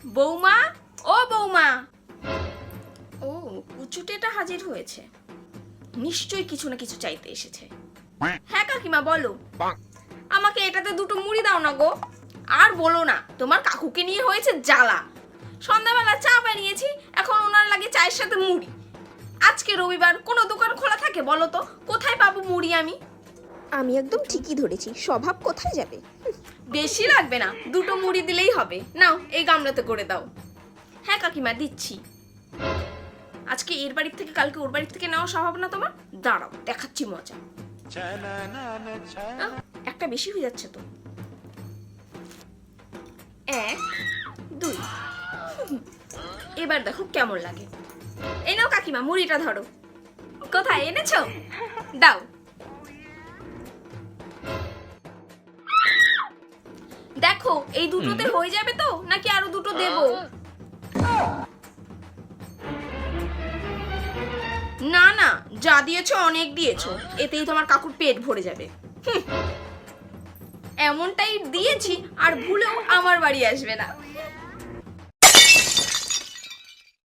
বৌমা, ও বৌমা। ও, কুচুটেটা হাজির হয়েছে, নিশ্চয়ই কিছু না কিছু চাইতে এসেছে। হ্যাঁ কাকিমা বলো। আমাকে এটাতে দুটো মুড়ি দাও না গো। আর বলো না, তোমার কাকুকে নিয়ে হয়েছে জ্বালা। সন্ধ্যাবেলা চা বানিয়েছি, এখন ওনার লাগে চায়ের সাথে মুড়ি। আজকে রবিবার, কোনো দোকান খোলা থাকে বলো তো? কোথায় পাবো মুড়ি আমি? আমি একদম ঠিকই ধরেছি, স্বভাব কোথায় যাবে। বেশি লাগবে না, দুটো মুড়ি দিলেই হবে। নাও এই গামলাতে করে দাও। হ্যাঁ কাকিমা দিচ্ছি। আজকে এর বাড়ির থেকে কালকে ওর বাড়ির থেকে নেওয়া স্বভাব না তোমার? দাঁড়াও দেখাচ্ছি মজা। একটা বেশি হয়ে যাচ্ছে তো। 1 2। এবার দেখো কেমন লাগে। এই নাও কাকিমা মুড়িটা ধরো। কোথায় এনেছো? দাও। দেখো এই দুটোতে হয়ে যাবে তো, নাকি আরো দুটো দেবো? না না, যা দিয়েছো অনেক দিয়েছো, এতেই তোমার কাকুর পেট ভরে যাবে। এমনটাই দিয়েছি, আর ভুলেও আমার বাড়ি আসবে না।